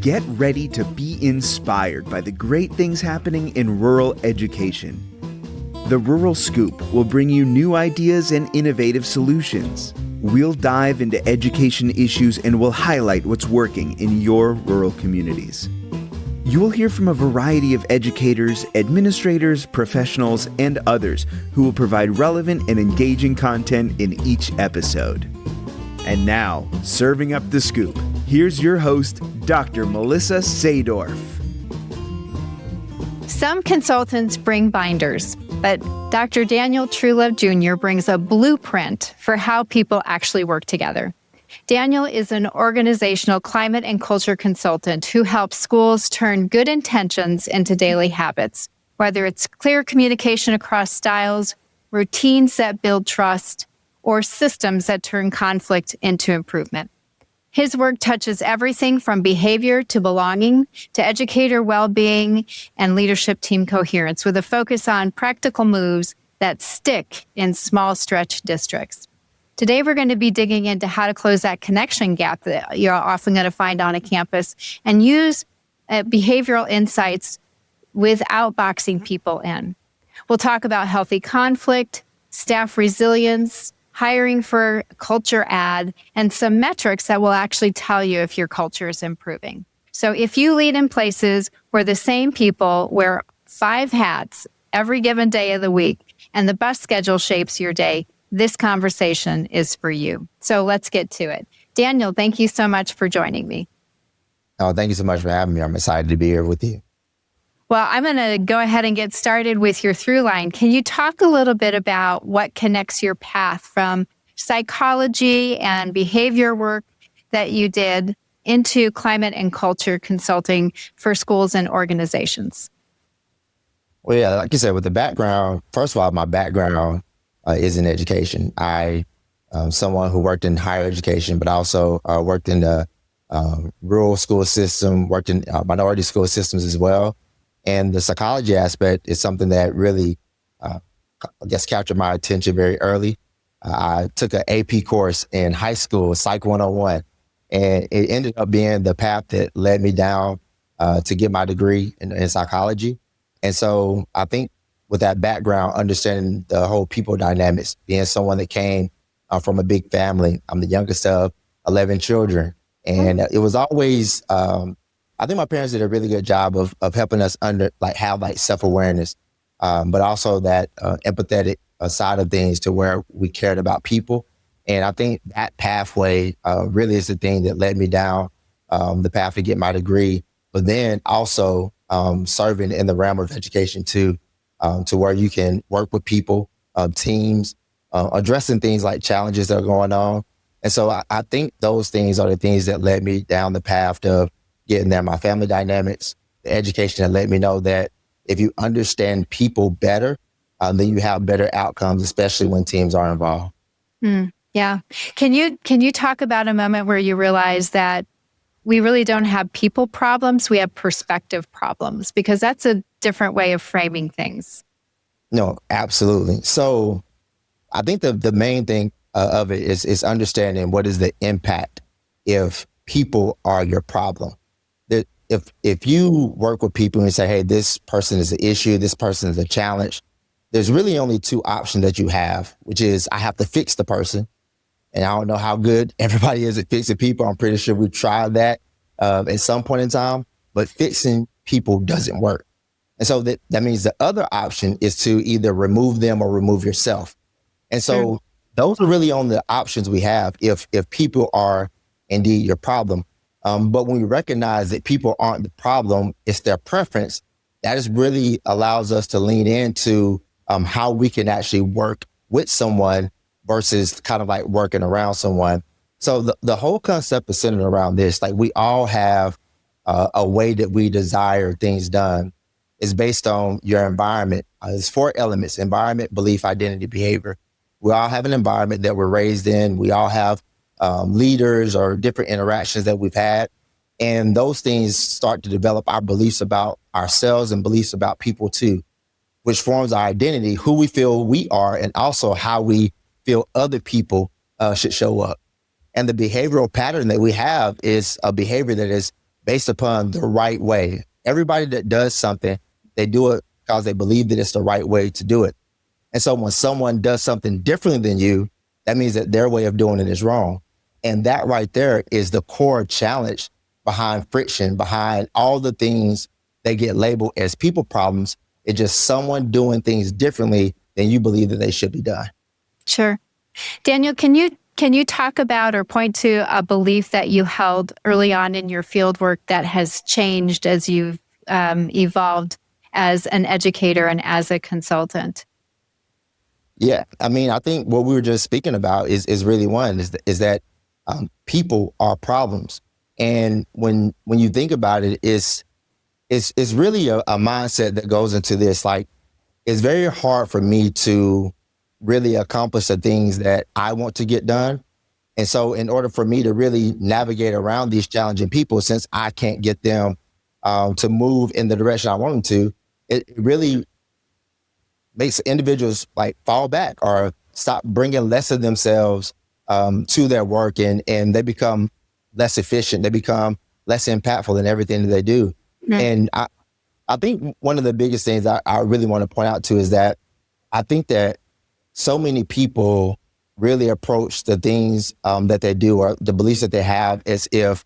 Get ready to be inspired by the great things happening in rural education. The Rural Scoop will bring you new ideas and innovative solutions. We'll dive into education issues and we'll highlight what's working in your rural communities. You'll hear from a variety of educators, administrators, professionals, and others who will provide relevant and engaging content in each episode. And now, serving up the scoop, here's your host, Dr. Melissa Saydorf. Some consultants bring binders, but Dr. Daniel Truelove Jr. brings a blueprint for how people actually work together. Daniel is an organizational climate and culture consultant who helps schools turn good intentions into daily habits, whether it's clear communication across styles, routines that build trust, or systems that turn conflict into improvement. His work touches everything from behavior to belonging to educator well-being and leadership team coherence, with a focus on practical moves that stick in small stretch districts. Today, we're going to be digging into how to close that connection gap that you're often going to find on a campus and use behavioral insights without boxing people in. We'll talk about healthy conflict, staff resilience, hiring for culture ad, and some metrics that will actually tell you if your culture is improving. So if you lead in places where the same people wear 5 hats every given day of the week and the bus schedule shapes your day, this conversation is for you. So let's get to it. Daniel, thank you so much for joining me. Oh, thank you so much for having me. I'm excited to be here with you. Well, I'm going to go ahead and get started with your through line. Can you talk a little bit about what connects your path from psychology and behavior work that you did into climate and culture consulting for schools and organizations? Well, yeah, like you said, with the background, first of all, my background is in education. I someone who worked in higher education, but also worked in the rural school system, worked in minority school systems as well. And the psychology aspect is something that really, captured my attention very early. I took an AP course in high school, Psych 101, and it ended up being the path that led me down to get my degree in psychology. And so I think with that background, understanding the whole people dynamics, being someone that came from a big family. I'm the youngest of 11 children. And it was always, I think my parents did a really good job of helping us have self-awareness, but also that empathetic side of things to where we cared about people. And I think that pathway really is the thing that led me down the path to get my degree, but then also serving in the realm of education too, to where you can work with people, teams, addressing things like challenges that are going on. And so I think those things are the things that led me down the path of getting there. My family dynamics, the education that let me know that if you understand people better, then you have better outcomes, especially when teams are involved. Yeah. Can you talk about a moment where you realize that we really don't have people problems, we have perspective problems? Because that's a different way of framing things. No, absolutely. So I think the main thing of it is understanding what is the impact if people are your problem. That if you work with people and say, hey, this person is an issue, this person is a challenge, there's really only 2 options that you have, which is I have to fix the person. And I don't know how good everybody is at fixing people. I'm pretty sure we've tried that at some point in time, but fixing people doesn't work. And so that means the other option is to either remove them or remove yourself. And so those are really only the options we have if people are indeed your problem. But when we recognize that people aren't the problem, it's their preference, that is really allows us to lean into how we can actually work with someone versus kind of like working around someone. So the whole concept is centered around this. Like we all have a way that we desire things done. It's based on your environment. There's 4 elements: environment, belief, identity, behavior. We all have an environment that we're raised in. We all have leaders or different interactions that we've had. And those things start to develop our beliefs about ourselves and beliefs about people too, which forms our identity, who we feel we are, and also how we feel other people should show up. And the behavioral pattern that we have is a behavior that is based upon the right way. Everybody that does something, they do it because they believe that it's the right way to do it. And so when someone does something differently than you, that means that their way of doing it is wrong. And that right there is the core challenge behind friction, behind all the things they get labeled as people problems. It's just someone doing things differently than you believe that they should be done. Sure. Daniel, can you talk about or point to a belief that you held early on in your field work that has changed as you've evolved as an educator and as a consultant? Yeah, I mean, I think what we were just speaking about is really one is that people are problems, and when you think about it, it's really a mindset that goes into this. Like, it's very hard for me to really accomplish the things that I want to get done, and so in order for me to really navigate around these challenging people, since I can't get them to move in the direction I want them to, it really makes individuals like fall back or stop bringing less of themselves to their work, and they become less efficient. They become less impactful in everything that they do. Mm-hmm. And I think one of the biggest things I really want to point out too is that I think that so many people really approach the things that they do or the beliefs that they have as if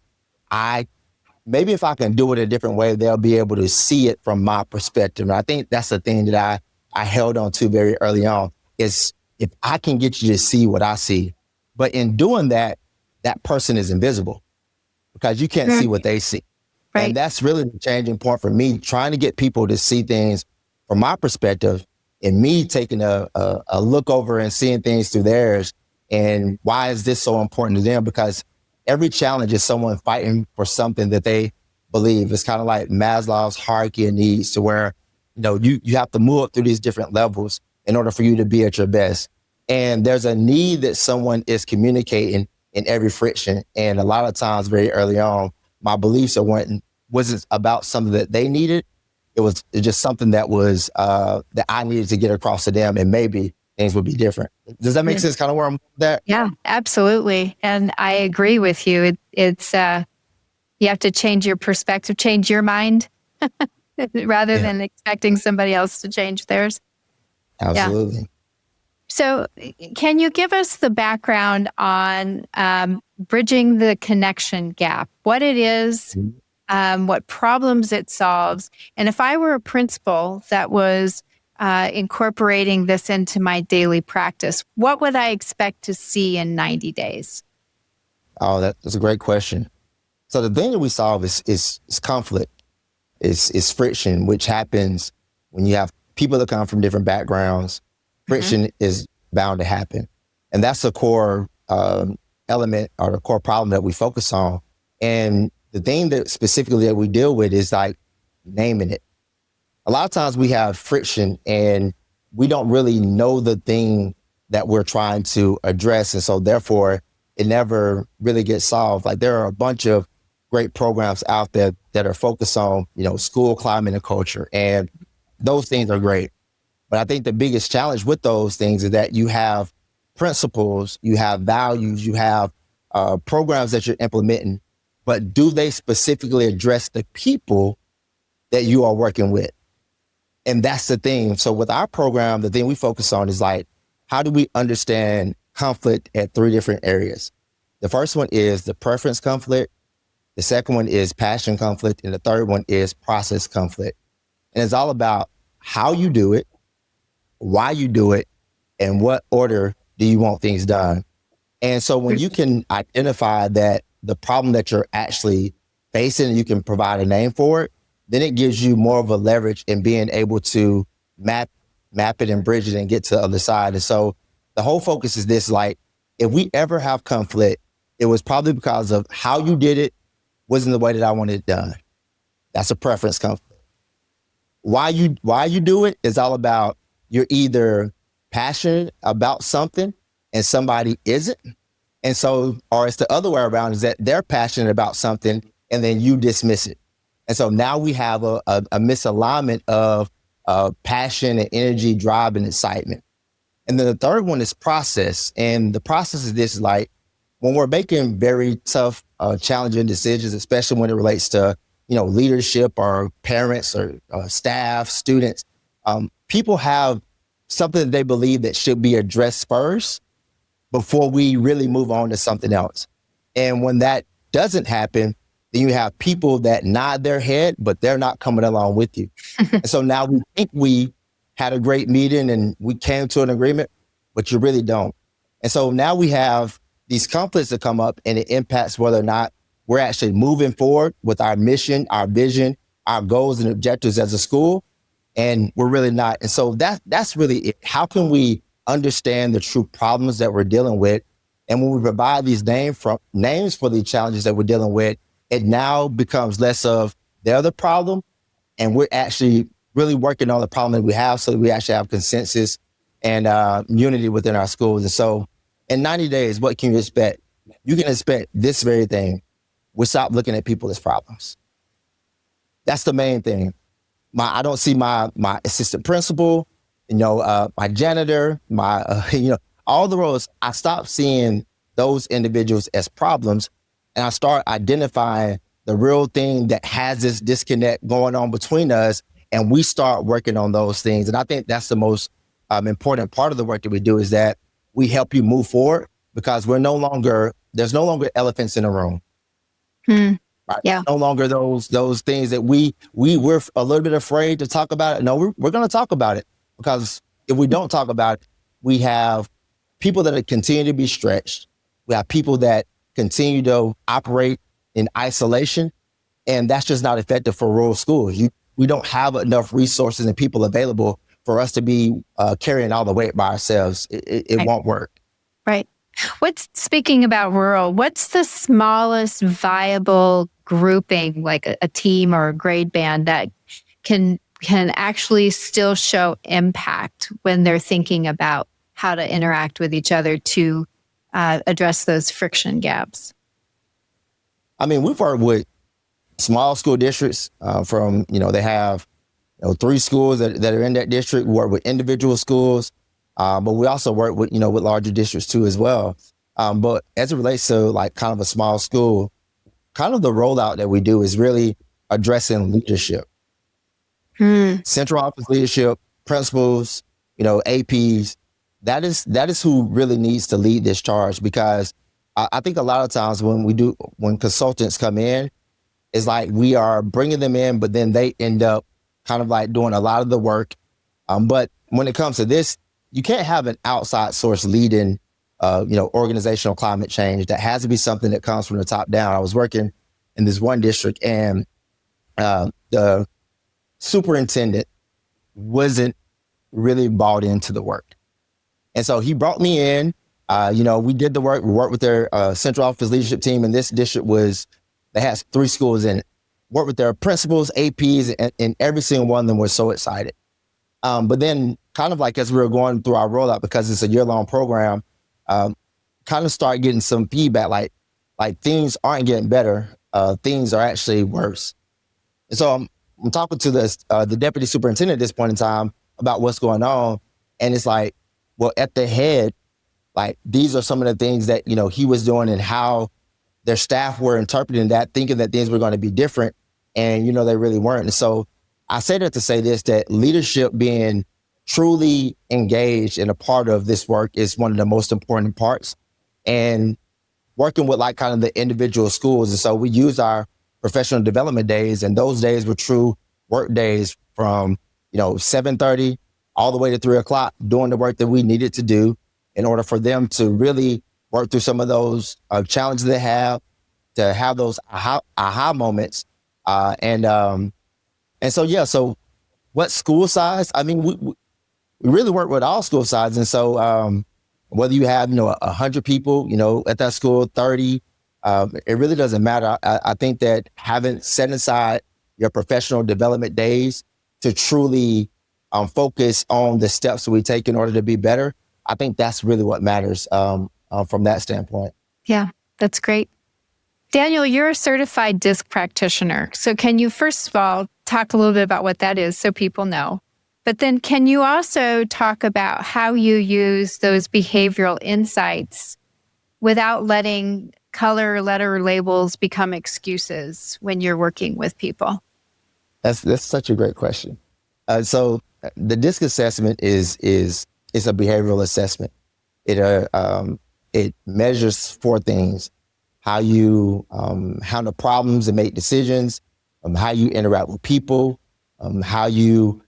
maybe if I can do it a different way, they'll be able to see it from my perspective. And I think that's the thing that I held on to very early on is if I can get you to see what I see, but in doing that, that person is invisible because you can't see what they see. Right. And that's really the changing point for me, trying to get people to see things from my perspective and me taking a look over and seeing things through theirs. And why is this so important to them? Because every challenge is someone fighting for something that they believe. It's kind of like Maslow's hierarchy of needs, to where you have to move up through these different levels in order for you to be at your best. And there's a need that someone is communicating in every friction. And a lot of times very early on, my beliefs wasn't about something that they needed. It was just something that was that I needed to get across to them, and maybe things would be different. Does that make sense? Kind of where I'm with that? Yeah, absolutely. And I agree with you. It's you have to change your perspective, change your mind rather than expecting somebody else to change theirs. Absolutely. Yeah. So can you give us the background on bridging the connection gap, what it is, what problems it solves? And if I were a principal that was incorporating this into my daily practice, what would I expect to see in 90 days? Oh, that's a great question. So the thing that we solve is conflict, is friction, which happens when you have people that come from different backgrounds. Friction is bound to happen. And that's the core element or the core problem that we focus on. And the thing that specifically that we deal with is like naming it. A lot of times we have friction and we don't really know the thing that we're trying to address. And so therefore it never really gets solved. Like there are a bunch of great programs out there that are focused on, school climate and culture. And those things are great. But I think the biggest challenge with those things is that you have principles, you have values, you have programs that you're implementing, but do they specifically address the people that you are working with? And that's the thing. So with our program, the thing we focus on is like, how do we understand conflict at 3 different areas? The first one is the preference conflict. The second one is passion conflict. And the third one is process conflict. And it's all about how you do it, why you do it, and what order do you want things done. And so when you can identify that the problem that you're actually facing and you can provide a name for it, then it gives you more of a leverage in being able to map it and bridge it and get to the other side. And so the whole focus is this, like, if we ever have conflict, it was probably because of how you did it wasn't the way that I wanted it done. That's a preference conflict. Why you do it is all about you're either passionate about something and somebody isn't. And so, or it's the other way around, is that they're passionate about something and then you dismiss it. And so now we have a misalignment of passion and energy, drive and excitement. And then the third one is process. And the process is this, like when we're making very tough challenging decisions, especially when it relates to, leadership or parents or staff, students. People have something that they believe that should be addressed first before we really move on to something else. And when that doesn't happen, then you have people that nod their head, but they're not coming along with you. And so now we think we had a great meeting and we came to an agreement, but you really don't. And so now we have these conflicts that come up, and it impacts whether or not we're actually moving forward with our mission, our vision, our goals and objectives as a school. And we're really not. And so that's really it. How can we understand the true problems that we're dealing with? And when we provide these names for the challenges that we're dealing with, it now becomes less of they're the problem, and we're actually really working on the problem that we have, so that we actually have consensus and unity within our schools. And so in 90 days, what can you expect? You can expect this very thing. We stop looking at people as problems. That's the main thing. I don't see my assistant principal, my janitor, all the roles. I stop seeing those individuals as problems, and I start identifying the real thing that has this disconnect going on between us, and we start working on those things. And I think that's the most important part of the work that we do, is that we help you move forward, because there's no longer elephants in the room. Right? Yeah. No longer those things that we're a little bit afraid to talk about it. No, we're going to talk about it, because if we don't talk about it, we have people that continue to be stretched. We have people that continue to operate in isolation, and that's just not effective for rural schools. We don't have enough resources and people available for us to be carrying all the weight by ourselves. It won't work. Right. Speaking about rural, what's the smallest viable grouping, like a team or a grade band, that can actually still show impact when they're thinking about how to interact with each other to address those friction gaps? I mean, we've worked with small school districts from, they have 3 schools that are in that district. We work with individual schools, but we also work with, with larger districts too as well. But as it relates to like kind of a small school, kind of the rollout that we do is really addressing leadership. Central office leadership, principals, APs. That is who really needs to lead this charge, because I think a lot of times when consultants come in, it's like we are bringing them in, but then they end up kind of like doing a lot of the work. But when it comes to this, you can't have an outside source leading, organizational climate change. That has to be something that comes from the top down. I was working in this one district, and the superintendent wasn't really bought into the work. And so he brought me in, we did the work. We worked with their central office leadership team, and this district they had 3 schools in it. Worked with their principals, APs, and every single one of them was so excited. But then kind of like as we were going through our rollout, because it's a year-long program, kind of start getting some feedback, like things aren't getting better. Things are actually worse. And so I'm talking to the deputy superintendent at this point in time about what's going on. And it's like, well, at the head, like these are some of the things that, he was doing, and how their staff were interpreting that, thinking that things were going to be different. And, they really weren't. And so I say that to say this, that leadership being truly engaged and a part of this work is one of the most important parts. And working with like kind of the individual schools. And so we use our professional development days, and those days were true work days from, 7:30 all the way to 3:00, doing the work that we needed to do in order for them to really work through some of those challenges they have, to have those aha moments. And so what school size? I mean, we really work with all school sizes. And so whether you have, 100 people, at that school, 30, it really doesn't matter. I think that having set aside your professional development days to truly focus on the steps that we take in order to be better, I think that's really what matters from that standpoint. Yeah, that's great. Daniel, you're a certified DISC practitioner. So can you first of all talk a little bit about what that is so people know? But then can you also talk about how you use those behavioral insights without letting color letter labels become excuses when you're working with people? That's such a great question. So the DISC assessment is a behavioral assessment. It measures 4 things: how you handle problems and make decisions, how you interact with people, how you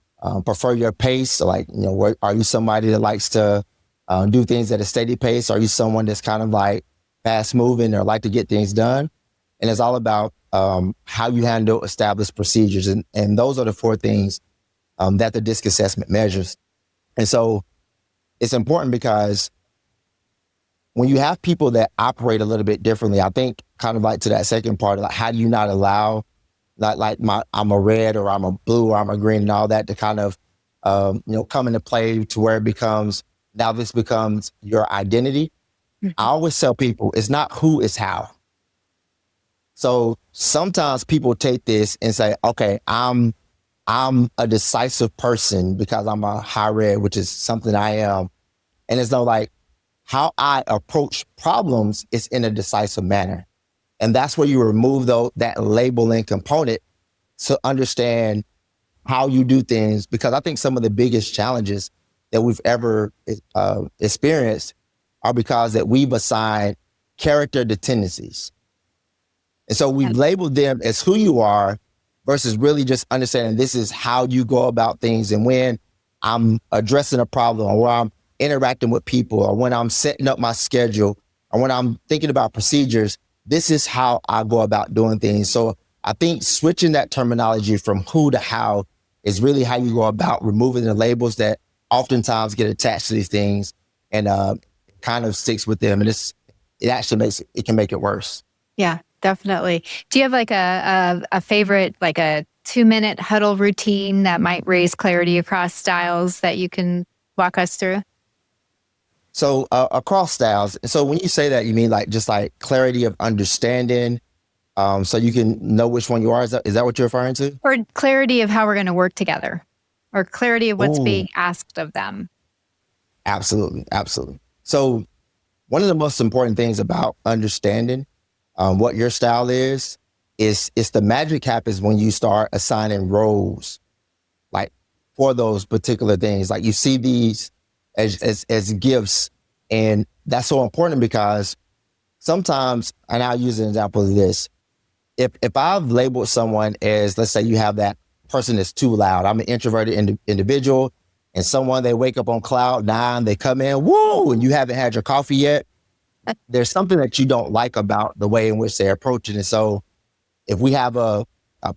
prefer your pace. So like, are you somebody that likes to do things at a steady pace? Are you someone that's kind of like fast moving or like to get things done? And it's all about how you handle established procedures. And those are the 4 things that the DISC assessment measures. And so it's important because when you have people that operate a little bit differently, I think kind of like to that second part, like how do you not allow I'm a red or I'm a blue or I'm a green and all that to kind of, come into play to where this becomes your identity. Mm-hmm. I always tell people it's not who, it's how. So sometimes people take this and say, okay, I'm a decisive person because I'm a high red, which is something I am. And it's not like how I approach problems is in a decisive manner. And that's where you remove that labeling component to understand how you do things. Because I think some of the biggest challenges that we've ever experienced are because that we've assigned character to tendencies. And so we've labeled them as who you are versus really just understanding this is how you go about things. And when I'm addressing a problem or when I'm interacting with people or when I'm setting up my schedule or when I'm thinking about procedures, this is how I go about doing things. So I think switching that terminology from who to how is really how you go about removing the labels that oftentimes get attached to these things and kind of sticks with them. And it actually can make it worse. Yeah, definitely. Do you have like a favorite, like a 2-minute huddle routine that might raise clarity across styles that you can walk us through? So across styles. So when you say that, you mean like just like clarity of understanding, so you can know which one you are? Is that what you're referring to? Or clarity of how we're going to work together, or clarity of what's being asked of them. Absolutely. So one of the most important things about understanding what your style is the magic happens when you start assigning roles, like for those particular things. Like you see these as gifts, and that's so important because sometimes, and I'll use an example of this. If I've labeled someone as, let's say you have that person that's too loud. I'm an introverted individual, and someone, they wake up on cloud 9, they come in, woo, and you haven't had your coffee yet. There's something that you don't like about the way in which they're approaching it. So if we have a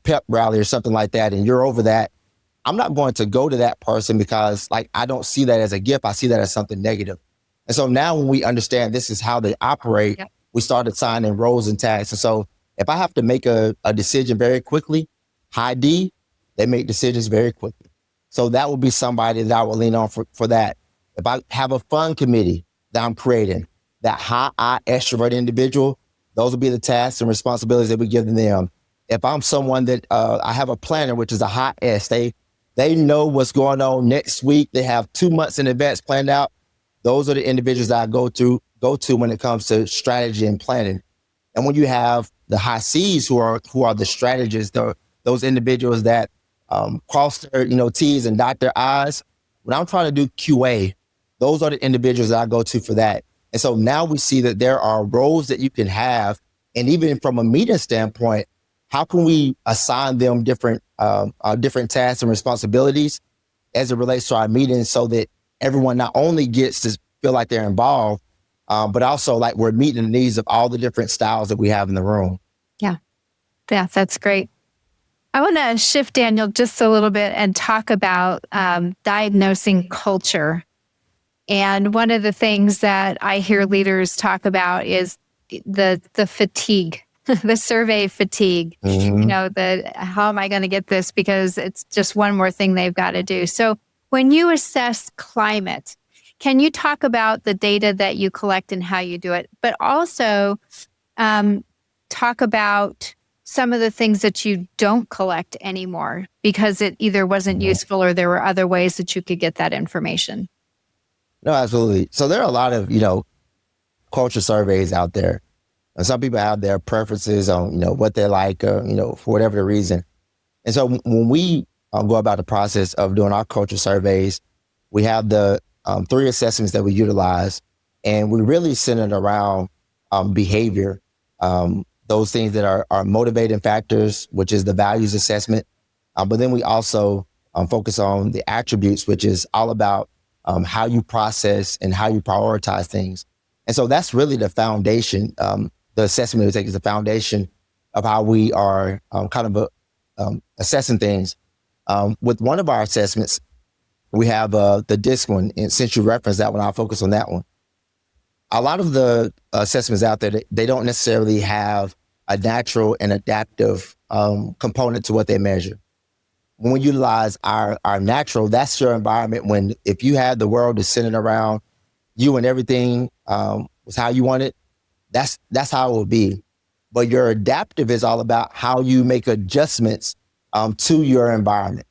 pep rally or something like that, and you're over that, I'm not going to go to that person because like, I don't see that as a gift. I see that as something negative. And so now when we understand this is how they operate, we start assigning roles and tags. And so if I have to make a decision very quickly, high D, they make decisions very quickly. So that would be somebody that I will lean on for that. If I have a fun committee that I'm creating, that high I extrovert individual, those will be the tasks and responsibilities that we give them. If I'm someone that I have a planner, which is a high S, they know what's going on next week. They have 2 months in advance planned out. Those are the individuals that I go to when it comes to strategy and planning. And when you have the high C's who are the strategists, those individuals that cross their T's and dot their I's, when I'm trying to do QA, those are the individuals that I go to for that. And so now we see that there are roles that you can have. And even from a meeting standpoint, how can we assign them different tasks and responsibilities as it relates to our meetings so that everyone not only gets to feel like they're involved, but also like we're meeting the needs of all the different styles that we have in the room. Yeah, that's great. I want to shift, Daniel, just a little bit and talk about diagnosing culture. And one of the things that I hear leaders talk about is the fatigue, the survey fatigue. Mm-hmm. How am I going to get this? Because it's just one more thing they've got to do. So when you assess climate, can you talk about the data that you collect and how you do it, but also talk about some of the things that you don't collect anymore because it either wasn't useful or there were other ways that you could get that information? No, absolutely. So there are a lot of, culture surveys out there. And some people have their preferences on, what they like, for whatever the reason. And so when we go about the process of doing our culture surveys, we have the 3 assessments that we utilize, and we really center around behavior, those things that are motivating factors, which is the values assessment. But then we also focus on the attributes, which is all about how you process and how you prioritize things. And so that's really the foundation. The assessment we take is the foundation of how we are assessing things. With one of our assessments, we have the DISC one, and since you referenced that one, I'll focus on that one. A lot of the assessments out there, they don't necessarily have a natural and adaptive component to what they measure. When we utilize our natural, that's your environment. If you had the world is centered around you and everything was how you want it, that's how it will be. But your adaptive is all about how you make adjustments to your environment.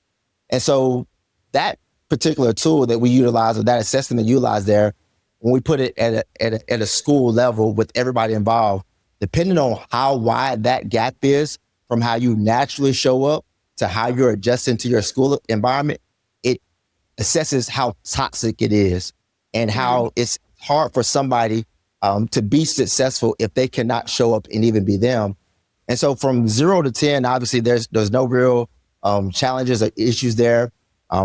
And so that particular tool that we utilize, or that assessment that you utilize there, when we put it at a school level with everybody involved, depending on how wide that gap is from how you naturally show up to how you're adjusting to your school environment, it assesses how toxic it is and how it's hard for somebody to be successful if they cannot show up and even be them. And so from 0 to 10, obviously there's no real challenges or issues there.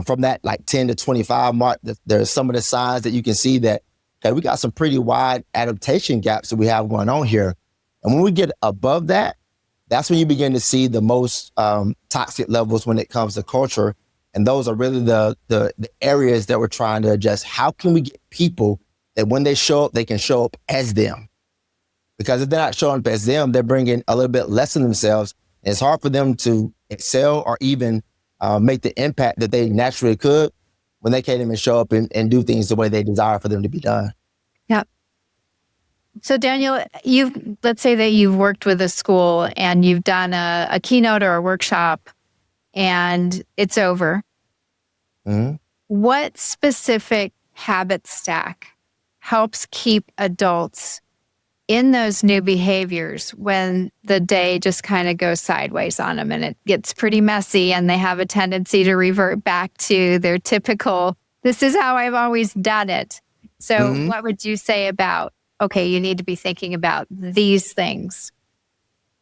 From that like 10 to 25 mark, there's some of the signs that you can see that, okay, we got some pretty wide adaptation gaps that we have going on here. And when we get above that, that's when you begin to see the most toxic levels when it comes to culture. And those are really the areas that we're trying to adjust. How can we get people that when they show up, they can show up as them? Because if they're not showing up as them, they're bringing a little bit less of themselves. And it's hard for them to excel or even make the impact that they naturally could when they can't even show up and do things the way they desire for them to be done. Yeah. So Daniel, let's say that you've worked with a school and you've done a keynote or a workshop and it's over. Mm-hmm. What specific habit stack helps keep adults in those new behaviors when the day just kind of goes sideways on them and it gets pretty messy and they have a tendency to revert back to their typical, this is how I've always done it. So what would you say about, okay, you need to be thinking about these things?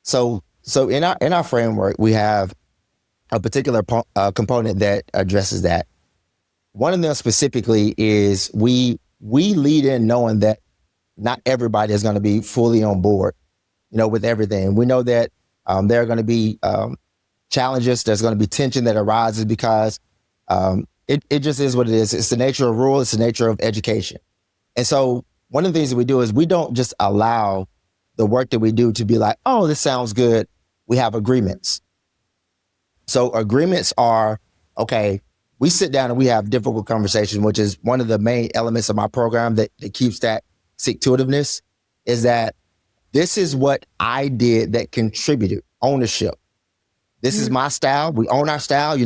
So in our framework, we have a particular component that addresses that. One of them specifically is we lead in knowing that not everybody is going to be fully on board, with everything. We know that there are going to be challenges. There's going to be tension that arises because it just is what it is. It's the nature of rule. It's the nature of education. And so one of the things that we do is we don't just allow the work that we do to be like, oh, this sounds good. We have agreements. So agreements are, okay, we sit down and we have difficult conversations, which is one of the main elements of my program that keeps that stick-to-itiveness, is that this is what I did that contributed ownership. This is my style. We own our style.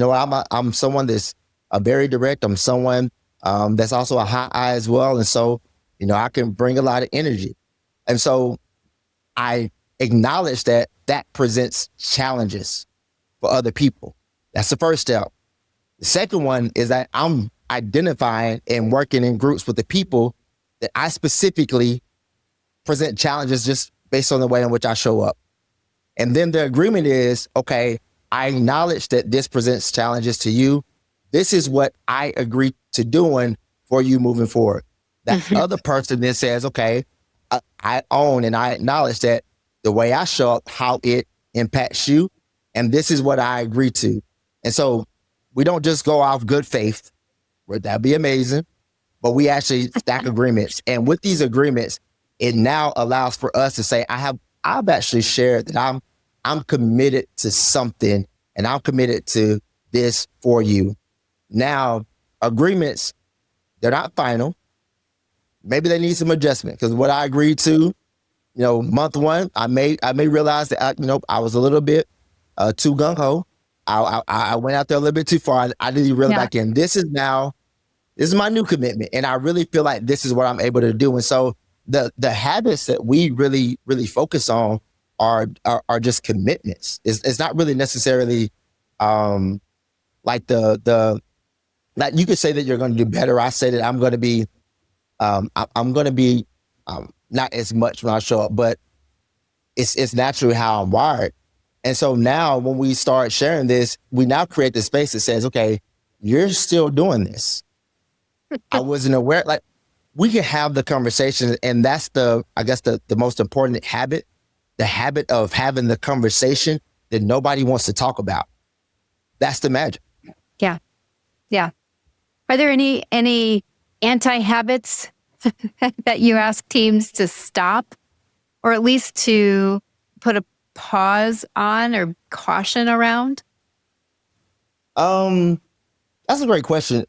I'm someone that's very direct. I'm someone that's also a high eye as well. And so, I can bring a lot of energy. And so I acknowledge that presents challenges for other people. That's the first step. The second one is that I'm identifying and working in groups with the people that I specifically present challenges just based on the way in which I show up. And then the agreement is, okay, I acknowledge that this presents challenges to you. This is what I agree to doing for you moving forward. That other person then says, okay, I own and I acknowledge that the way I show up, how it impacts you, and this is what I agree to. And so we don't just go off good faith, that'd be amazing, but we actually stack agreements. And with these agreements, it now allows for us to say, I've actually shared that I'm committed to something and I'm committed to this for you. Now, agreements, they're not final. Maybe they need some adjustment, because what I agreed to, month one, I may realize that I was a little bit too gung-ho. I went out there a little bit too far. I didn't reel it back in. This is my new commitment. And I really feel like this is what I'm able to do. And so the habits that we really focus on are just commitments. It's not really necessarily like the like you could say that you're going to do better. I say that I'm going to be I'm going to be not as much when I show up, but it's naturally how I'm wired. And so now when we start sharing this, we now create the space that says, okay, you're still doing this. I wasn't aware. Like, we can have the conversation, and that's I guess the most important habit, the habit of having the conversation that nobody wants to talk about. That's the magic. Yeah. Yeah. Are there any anti-habits that you ask teams to stop, or at least to put a pause on or caution around? That's a great question.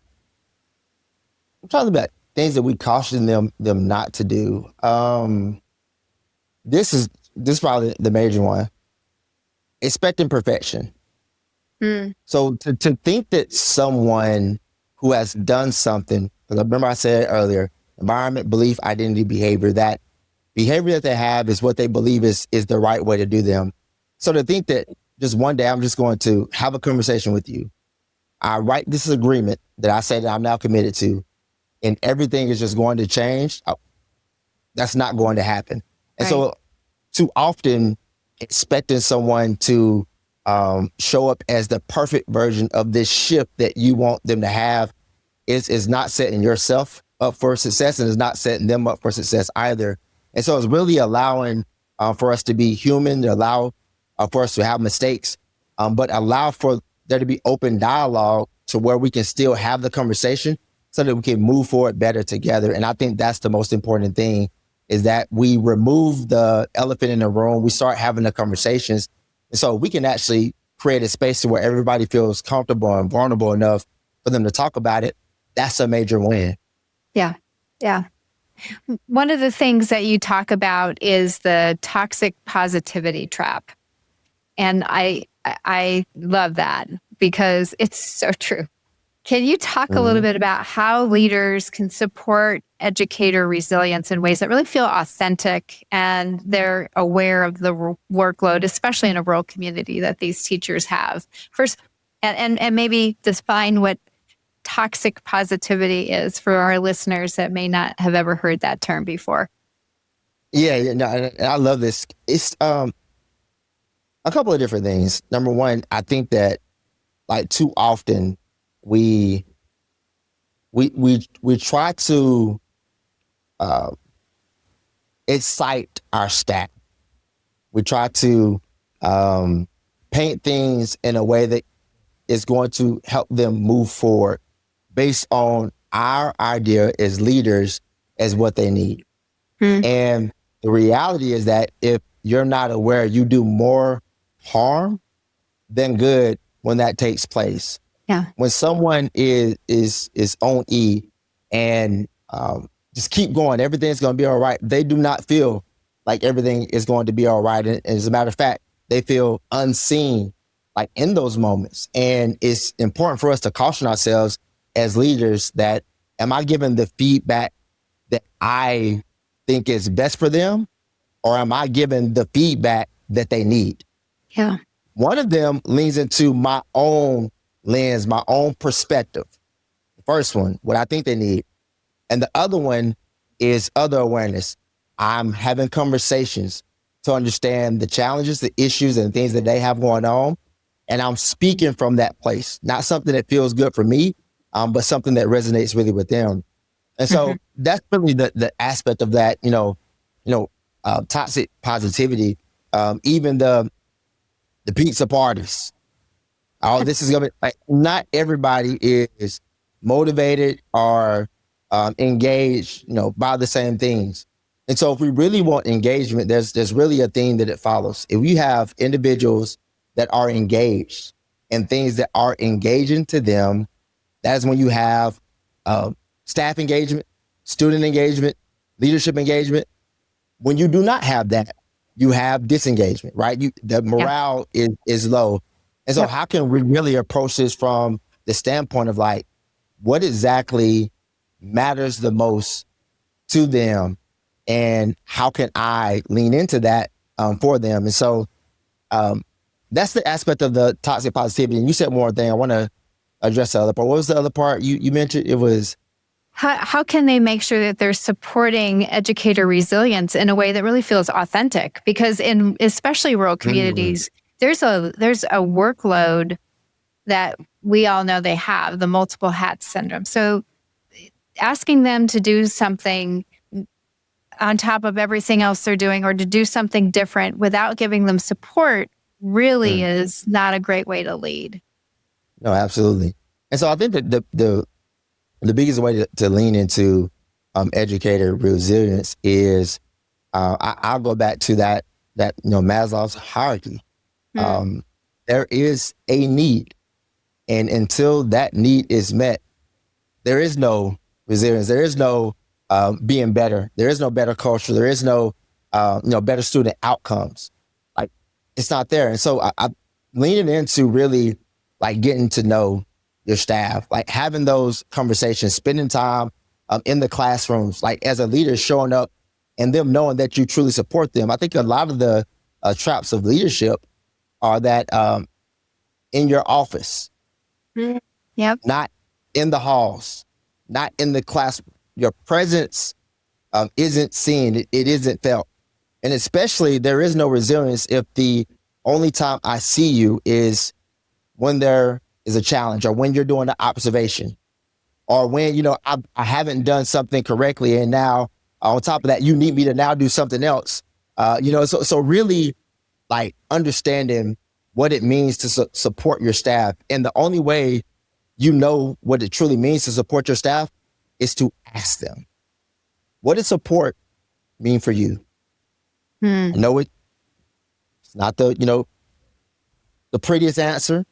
I'm talking about things that we caution them not to do. This is probably the major one. Expecting perfection. So to think that someone who has done something, because remember I said earlier, environment, belief, identity, behavior, that behavior that they have is what they believe is the right way to do them. So to think that just one day I'm just going to have a conversation with you, I write this agreement that I say that I'm now committed to, and everything is just going to change, that's not going to happen. And so too often expecting someone to show up as the perfect version of this shift that you want them to have is not setting yourself up for success, and is not setting them up for success either. And so it's really allowing for us to be human, to allow for us to have mistakes, but allow for there to be open dialogue to where we can still have the conversation so that we can move forward better together. And I think that's the most important thing, is that we remove the elephant in the room. We start having the conversations. And so we can actually create a space to where everybody feels comfortable and vulnerable enough for them to talk about it. That's a major win. Yeah. Yeah. One of the things that you talk about is the toxic positivity trap. And I love that because it's so true. Can you talk a little bit about how leaders can support educator resilience in ways that really feel authentic and they're aware of the workload, especially in a rural community that these teachers have? First, and maybe define what toxic positivity is for our listeners that may not have ever heard that term before. Yeah, no, and I love this. It's a couple of different things. Number one, I think that like too often we try to excite our staff. We try to paint things in a way that is going to help them move forward based on our idea as leaders as what they need. And the reality is that if you're not aware, you do more harm than good when that takes place. Yeah. When someone is on E and just keep going, everything's going to be all right, they do not feel like everything is going to be all right. And as a matter of fact, they feel unseen, like in those moments. And it's important for us to caution ourselves as leaders that, am I giving the feedback that I think is best for them, or am I giving the feedback that they need? Yeah. One of them leans into my own lens, my own perspective. The first one, what I think they need. And the other one is other awareness. I'm having conversations to understand the challenges, the issues, and things that they have going on. And I'm speaking from that place, not something that feels good for me, but something that resonates really with them. And so that's really the aspect of that, toxic positivity. Even the pizza parties. Oh, this is gonna be like, not everybody is motivated or engaged, by the same things. And so if we really want engagement, there's really a theme that it follows. If you have individuals that are engaged in things that are engaging to them, that is when you have staff engagement, student engagement, leadership engagement. When you do not have that, you have disengagement, right? The morale is low. And so how can we really approach this from the standpoint of like, what exactly matters the most to them and how can I lean into that for them? And so that's the aspect of the toxic positivity. And you said one thing. I want to address the other part. What was the other part you mentioned? It was how can they make sure that they're supporting educator resilience in a way that really feels authentic? Because in especially rural communities, there's a workload that we all know they have, the multiple hats syndrome. So asking them to do something on top of everything else they're doing, or to do something different without giving them support, really is not a great way to lead. No, absolutely. And so I think that the biggest way to lean into educator resilience is I'll go back to that Maslow's hierarchy. There is a need, and until that need is met, there is no resilience. There is no being better. There is no better culture. There is no better student outcomes. Like, it's not there. And so I leaning into really like getting to know your staff, like having those conversations, spending time in the classrooms, like as a leader showing up and them knowing that you truly support them. I think a lot of the traps of leadership are that in your office, not in the halls, not in the class, your presence isn't seen, it isn't felt. And especially there is no resilience if the only time I see you is when there is a challenge, or when you're doing the observation, or when, I haven't done something correctly. And now on top of that, you need me to now do something else. So really like understanding what it means to support your staff. And the only way you know what it truly means to support your staff is to ask them, what does support mean for you? I know it's not the prettiest answer,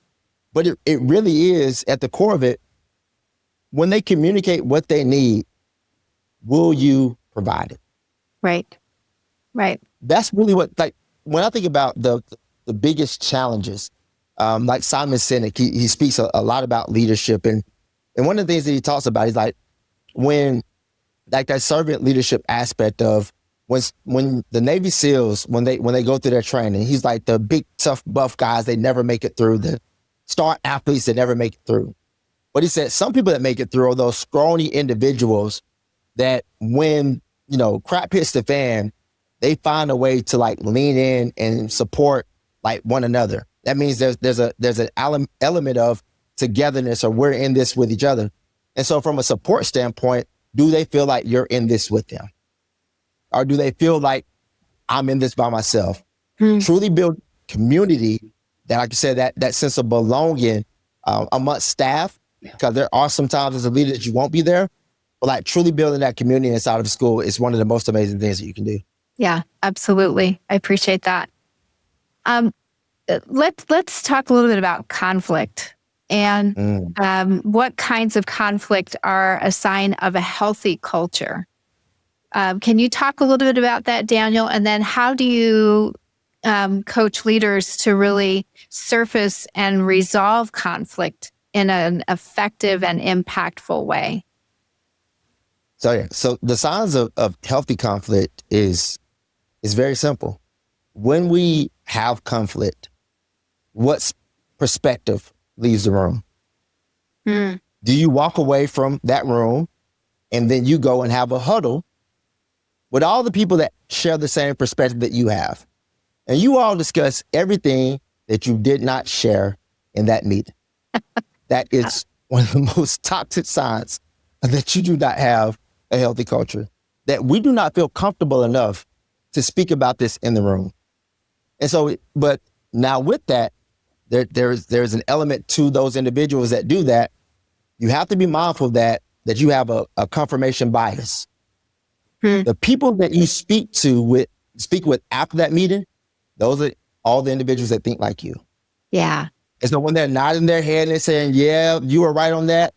but it really is at the core of it. When they communicate what they need, will you provide it? Right. That's really what, like, when I think about the biggest challenges, like Simon Sinek, he speaks a lot about leadership. And one of the things that he talks about is like when, like that servant leadership aspect of when the Navy SEALs, when they go through their training, he's like the big, tough, buff guys, they never make it through, the star athletes that never make it through. But he said some people that make it through are those scrawny individuals that when, crap hits the fan, they find a way to like lean in and support like one another. That means there's an element of togetherness, or we're in this with each other. And so from a support standpoint, do they feel like you're in this with them? Or do they feel like I'm in this by myself? Truly build community, that, like you said, that sense of belonging amongst staff, because there are some times as a leader that you won't be there, but like truly building that community inside of school is one of the most amazing things that you can do. Yeah, absolutely. I appreciate that. Let's talk a little bit about conflict and what kinds of conflict are a sign of a healthy culture. Can you talk a little bit about that, Daniel? And then how do you coach leaders to really surface and resolve conflict in an effective and impactful way? So the signs of healthy conflict is very simple. When we have conflict, what perspective leaves the room? Do you walk away from that room and then you go and have a huddle with all the people that share the same perspective that you have, and you all discuss everything that you did not share in that meeting? That is one of the most toxic signs that you do not have a healthy culture, that we do not feel comfortable enough to speak about this in the room. And so, but now with that, there's an element to those individuals that do that. You have to be mindful that you have a confirmation bias. The people that you speak with after that meeting, those are all the individuals that think like you. Yeah. And so when they're nodding their head and they're saying, yeah, you were right on that,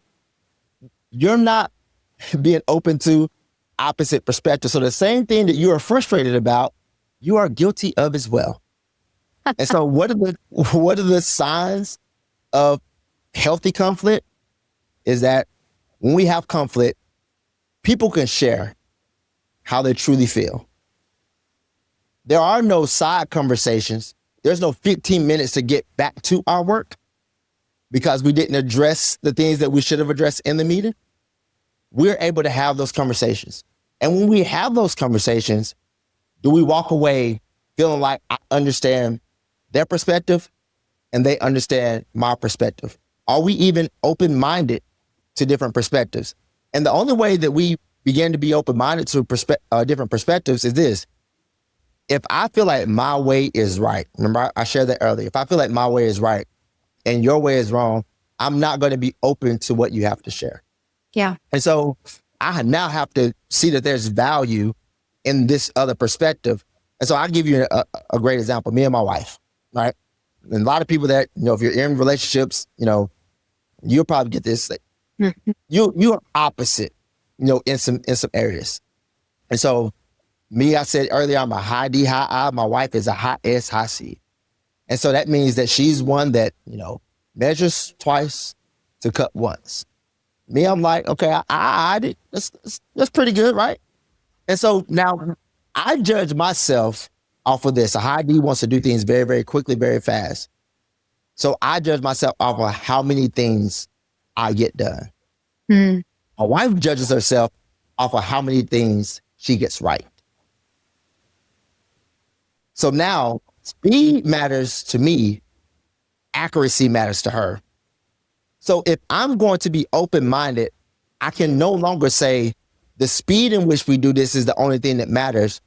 you're not being open to opposite perspectives. So the same thing that you are frustrated about, you are guilty of as well. And so what are the signs of healthy conflict? Is that when we have conflict, people can share. how they truly feel. There are no side conversations. There's no 15 minutes to get back to our work because we didn't address the things that we should have addressed in the meeting. We're able to have those conversations. And when we have those conversations, do we walk away feeling like I understand their perspective and they understand my perspective? Are we even open-minded to different perspectives? And the only way that we begin to be open-minded to different perspectives is this. If I feel like my way is right, remember I shared that earlier. If I feel like my way is right and your way is wrong, I'm not going to be open to what you have to share. Yeah. And so I now have to see that there's value in this other perspective. And so I'll give you a great example, me and my wife, right? And a lot of people that, if you're in relationships, you'll probably get this. You're opposite, in some areas. And so me, I said earlier, I'm a high D, high I. My wife is a high S, high C. And so that means that she's one that, measures twice to cut once. Me, I'm like, okay, I did. That's pretty good, right? And so now I judge myself off of this. A high D wants to do things very, very quickly, very fast. So I judge myself off of how many things I get done. My wife judges herself off of how many things she gets right. So now speed matters to me, accuracy matters to her. So if I'm going to be open-minded, I can no longer say the speed in which we do this is the only thing that matters.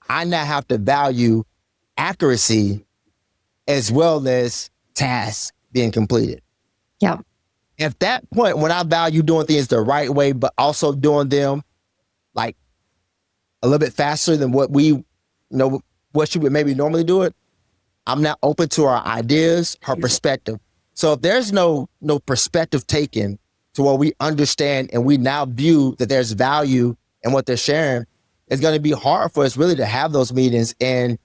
I now have to value accuracy as well as tasks being completed. Yeah. At that point, when I value doing things the right way, but also doing them like a little bit faster than what what she would maybe normally do it, I'm now open to her ideas, her perspective. So if there's no perspective taken to where we understand and we now view that there's value in what they're sharing, it's going to be hard for us really to have those meetings and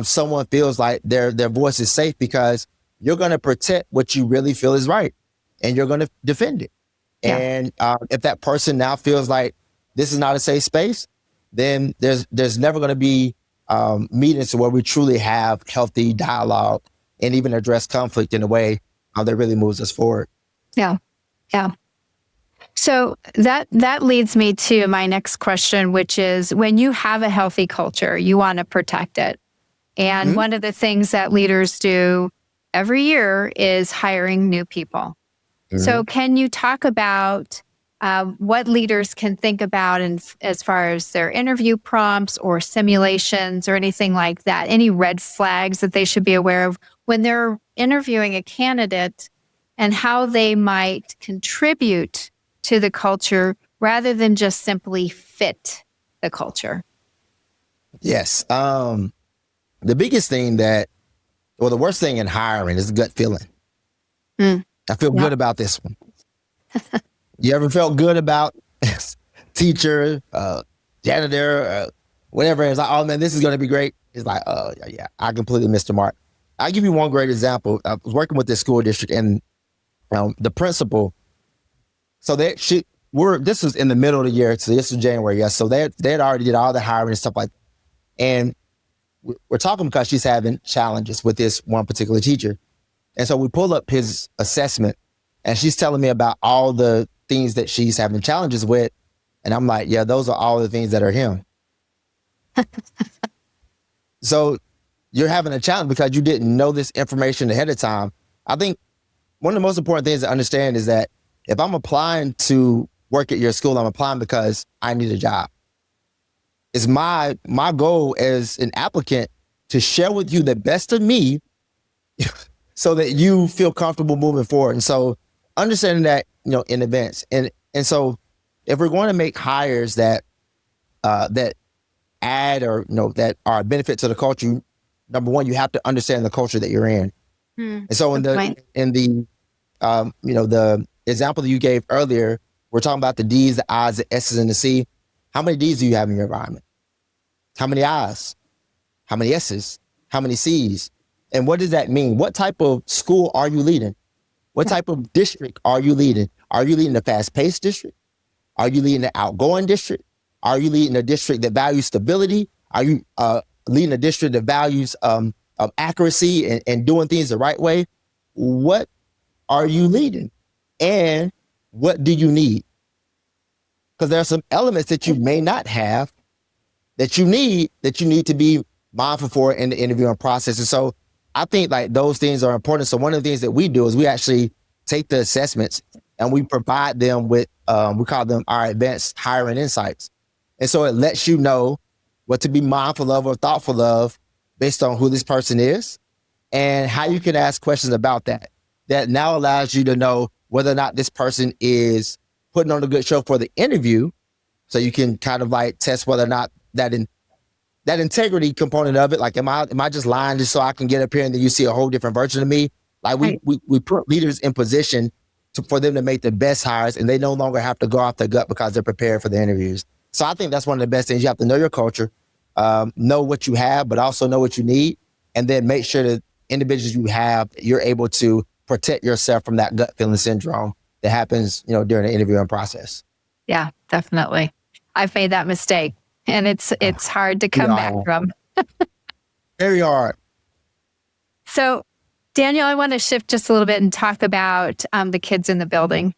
someone feels like their voice is safe because you're going to protect what you really feel is right and you're going to defend it. Yeah. And if that person now feels like this is not a safe space, then there's never going to be meetings where we truly have healthy dialogue and even address conflict in a way that really moves us forward. Yeah. Yeah. So that leads me to my next question, which is when you have a healthy culture, you want to protect it. And one of the things that leaders do every year is hiring new people. So can you talk about what leaders can think about as far as their interview prompts or simulations or anything like that? Any red flags that they should be aware of when they're interviewing a candidate and how they might contribute to the culture rather than just simply fit the culture? Yes. The biggest thing the worst thing in hiring is gut feeling. I feel good about this one. You ever felt good about teacher, janitor, whatever? It's like, oh man, this is going to be great. It's like, oh yeah, I completely missed the mark. I'll give you one great example. I was working with this school district and the principal. So this was in the middle of the year. So this was January. Yes. So they had already did all the hiring and stuff like that. And we're talking because she's having challenges with this one particular teacher. And so we pull up his assessment and she's telling me about all the things that she's having challenges with. And I'm like, yeah, those are all the things that are him. So you're having a challenge because you didn't know this information ahead of time. I think one of the most important things to understand is that if I'm applying to work at your school, I'm applying because I need a job. It's my goal as an applicant to share with you the best of me so that you feel comfortable moving forward. And so understanding that, in advance. And so if we're going to make hires that add or, that are a benefit to the culture, number one, you have to understand the culture that you're in. And so in the example that you gave earlier, we're talking about the D's, the I's, the S's, and the C. How many D's do you have in your environment? How many I's? How many S's? How many C's? And what does that mean? What type of school are you leading? What type of district are you leading? Are you leading a fast-paced district? Are you leading an outgoing district? Are you leading a district that values stability? Are you leading a district that values accuracy and doing things the right way? What are you leading? And what do you need? Because there are some elements that you may not have that you need to be mindful for in the interviewing process. And so I think like those things are important. So one of the things that we do is we actually take the assessments and we provide them with, we call them our advanced hiring insights. And so it lets you know what to be mindful of or thoughtful of based on who this person is and how you can ask questions about that. That now allows you to know whether or not this person is putting on a good show for the interview. So you can kind of like test whether or not that integrity component of it, like, am I just lying just so I can get up here and then you see a whole different version of me? Like we put leaders in position for them to make the best hires, and they no longer have to go off their gut because they're prepared for the interviews. So I think that's one of the best things. You have to know your culture, know what you have, but also know what you need, and then make sure that individuals you have, you're able to protect yourself from that gut feeling syndrome that happens, during the interviewing process. Yeah, definitely. I've made that mistake, and it's hard to come back from. Very hard. So, Daniel, I want to shift just a little bit and talk about the kids in the building.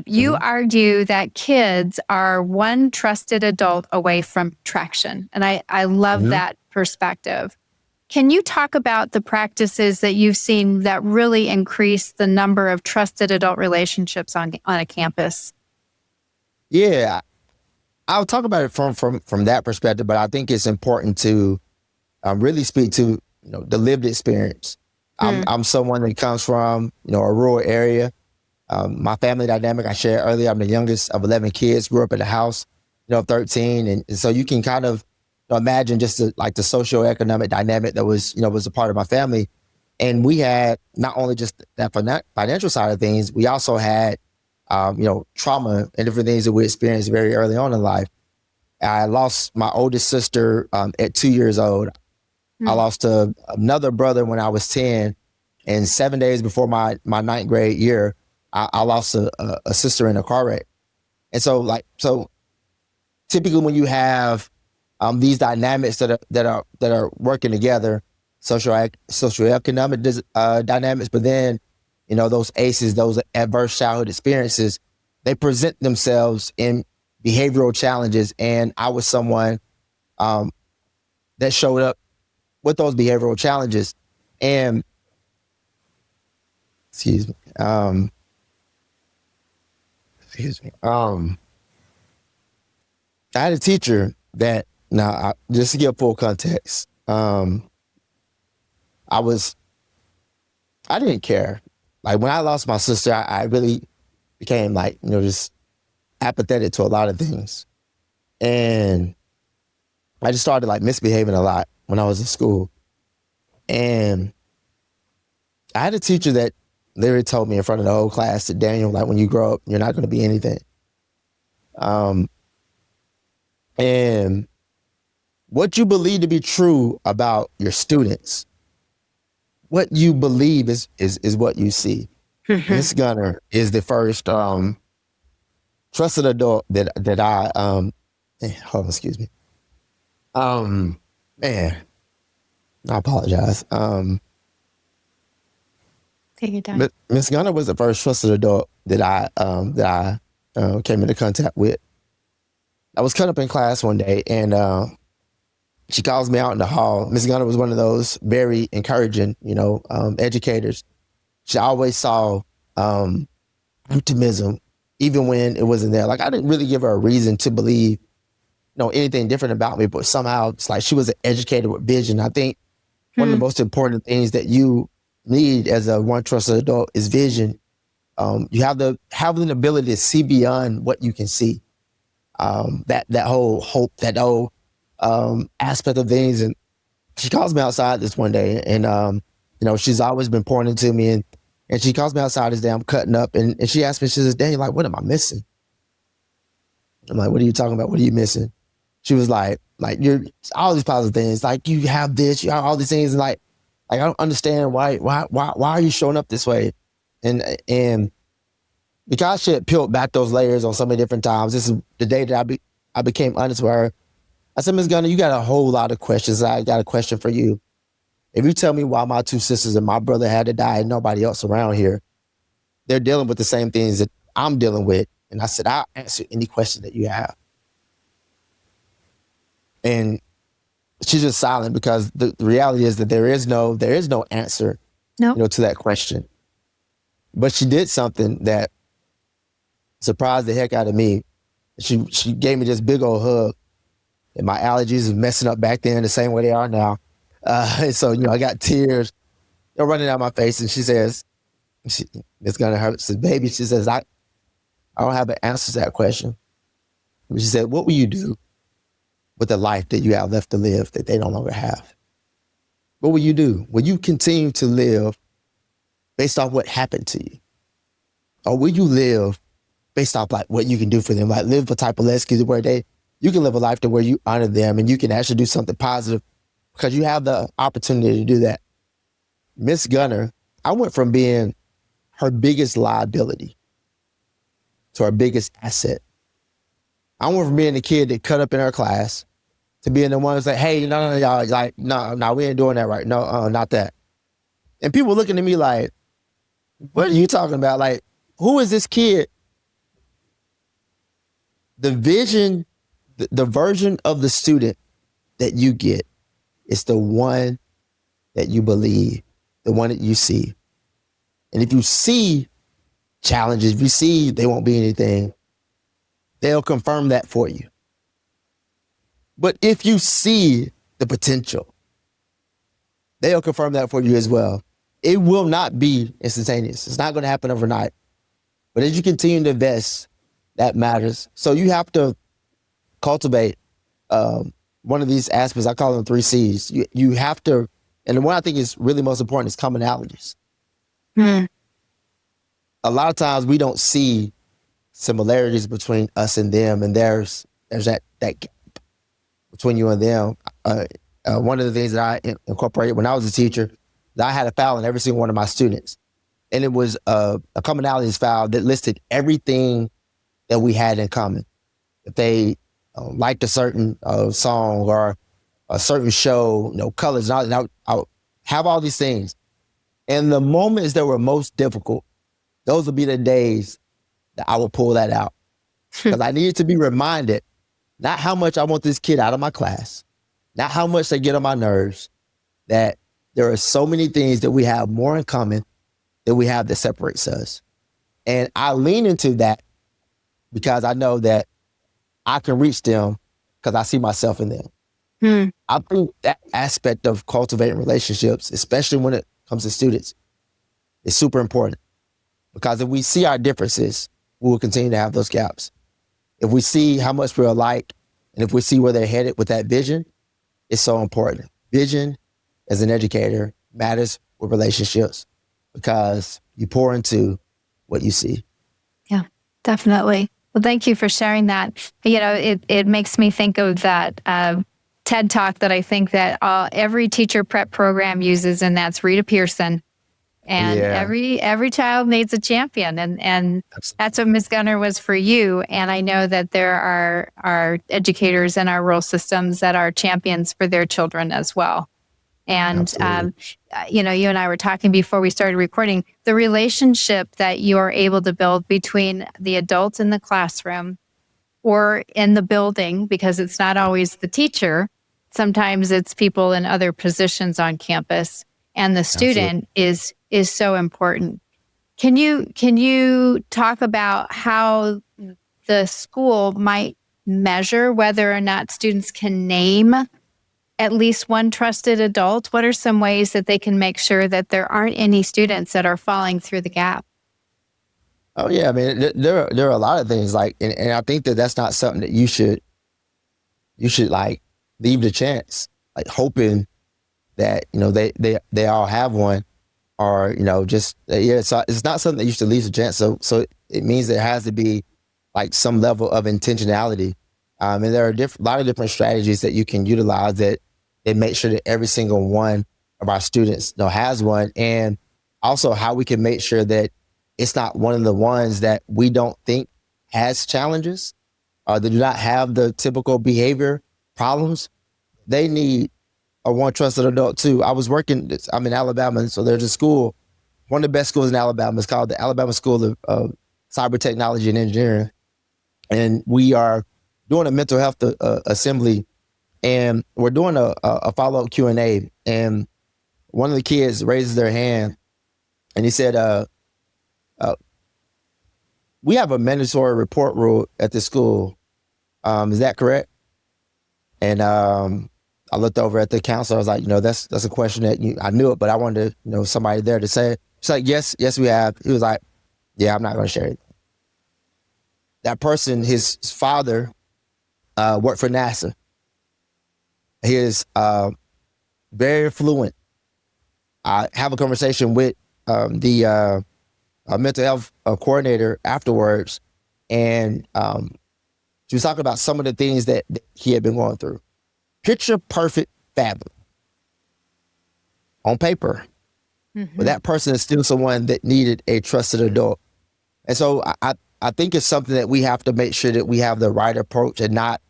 You argue that kids are one trusted adult away from traction. And I love that perspective. Can you talk about the practices that you've seen that really increase the number of trusted adult relationships on a campus? Yeah, I'll talk about it from that perspective, but I think it's important to really speak to the lived experience. I'm someone that comes from a rural area. My family dynamic I shared earlier. I'm the youngest of 11 kids. Grew up in a house, 13, and so you can kind of imagine just the socioeconomic dynamic that was a part of my family. And we had not only just that financial side of things, we also had trauma and different things that we experienced very early on in life. I lost my oldest sister at 2 years old. I lost another brother when I was 10, and 7 days before my ninth grade year, I lost a sister in a car wreck. And so typically when you have these dynamics that are working together, socioeconomic dynamics, but then those ACEs, those adverse childhood experiences, they present themselves in behavioral challenges. And I was someone that showed up with those behavioral challenges. And excuse me. I had a teacher that, just to give full context, I didn't care. Like when I lost my sister, I really became just apathetic to a lot of things. And I just started misbehaving a lot when I was in school. And I had a teacher that literally told me in front of the whole class that, Daniel, when you grow up, you're not going to be anything. And what you believe to be true about your students, what you believe is what you see. Miss Gunner is the first trusted adult that I hold on, excuse me. Man, I apologize. Take your time. But Miss Gunner was the first trusted adult that I came into contact with. I was cut up in class one day, and she calls me out in the hall. Miss Gunner was one of those very encouraging, educators. She always saw optimism, even when it wasn't there. I didn't really give her a reason to believe, anything different about me, but somehow it's she was an educator with vision. I think one of the most important things that you need as a one trusted adult is vision. You have an ability to see beyond what you can see. That whole hope, that whole aspect of things. And she calls me outside this one day, and she's always been pointing to me, and she calls me outside this day. I'm cutting up, and she asked me, she says, Daniel, what am I missing? I'm like, what are you talking about? What are you missing? She was like you're all these positive things. You have this, you have all these things, and I don't understand why are you showing up this way? And because she had peeled back those layers on so many different times, this is the day that I became honest with her. I said, Ms. Gunner, you got a whole lot of questions. I got a question for you. If you tell me why my two sisters and my brother had to die and nobody else around here, they're dealing with the same things that I'm dealing with. And I said, I'll answer any question that you have. And she's just silent because the reality is that there is no answer, to that question. But she did something that surprised the heck out of me. She gave me this big old hug, and my allergies was messing up back then the same way they are now. And so, I got tears running down my face, and she says, it's gonna hurt. Says, baby, she says, I don't have an answer to that question. She said, what will you do with the life that you have left to live that they no longer have? What will you do? Will you continue to live based off what happened to you? Or will you live based off like what you can do for them? Like live a type of legacy where you can live a life to where you honor them and you can actually do something positive because you have the opportunity to do that. Miss Gunner, I went from being her biggest liability to her biggest asset. I went from being the kid that cut up in her class to being the one who's like, hey, no, y'all, like, no, we ain't doing that right. No, not that. And people looking at me like, what are you talking about? Like, who is this kid? The vision, the version of the student that you get is the one that you believe, the one that you see. And if you see challenges, if you see they won't be anything, they'll confirm that for you. But if you see the potential, they'll confirm that for you as well. It will not be instantaneous. It's not going to happen overnight. But as you continue to invest, that matters. So you have to cultivate one of these aspects. I call them 3 C's. You have to, and the one I think is really most important is commonalities. A lot of times we don't see similarities between us and them, and there's that gap between you and them. One of the things that I incorporated when I was a teacher, that I had a file in every single one of my students, and it was a commonalities file that listed everything that we had in common. If they liked a certain song or a certain show, colors, and I would have all these things. And the moments that were most difficult, those would be the days that I would pull that out. Because I needed to be reminded, not how much I want this kid out of my class, not how much they get on my nerves, that there are so many things that we have more in common than we have that separates us. And I lean into that because I know that I can reach them because I see myself in them. I think that aspect of cultivating relationships, especially when it comes to students, is super important. Because if we see our differences, we will continue to have those gaps. If we see how much we're alike, and if we see where they're headed with that vision, it's so important. Vision as an educator matters with relationships because you pour into what you see. Yeah, definitely. Well, thank you for sharing that. It makes me think of that TED Talk that I think that every teacher prep program uses, and that's Rita Pierson. And every child needs a champion. And that's what Ms. Gunner was for you. And I know that there are educators in our rural systems that are champions for their children as well. And, you and I were talking before we started recording, the relationship that you are able to build between the adults in the classroom or in the building, because it's not always the teacher. Sometimes it's people in other positions on campus, and the student is so important. Can you talk about how the school might measure whether or not students can name at least one trusted adult? What are some ways that they can make sure that there aren't any students that are falling through the gap? Oh yeah, I mean, there are a lot of things and I think that that's not something that you should like leave the chance, like hoping that they all have one, or so it's not something that you should leave the chance. So it means there has to be like some level of intentionality, and there are a lot of different strategies that you can utilize that make sure that every single one of our students has one, and also how we can make sure that it's not one of the ones that we don't think has challenges, that do not have the typical behavior problems, they need a one trusted adult too. I'm in Alabama, so there's a school, one of the best schools in Alabama. It's called the Alabama School of Cyber Technology and Engineering. And we are doing a mental health assembly, and we're doing a follow-up Q&A. And one of the kids raises their hand and he said, we have a mandatory report rule at the school. Is that correct? And I looked over at the counselor. I was like, that's a question that I knew it, but I wanted somebody there to say it. She's like, yes, we have. He was like, yeah, I'm not going to share it. That person, his father, worked for NASA. He is very fluent. I have a conversation with the mental health coordinator afterwards, and she was talking about some of the things that he had been going through. Picture perfect family on paper, but that person is still someone that needed a trusted adult. And so I think it's something that we have to make sure that we have the right approach and not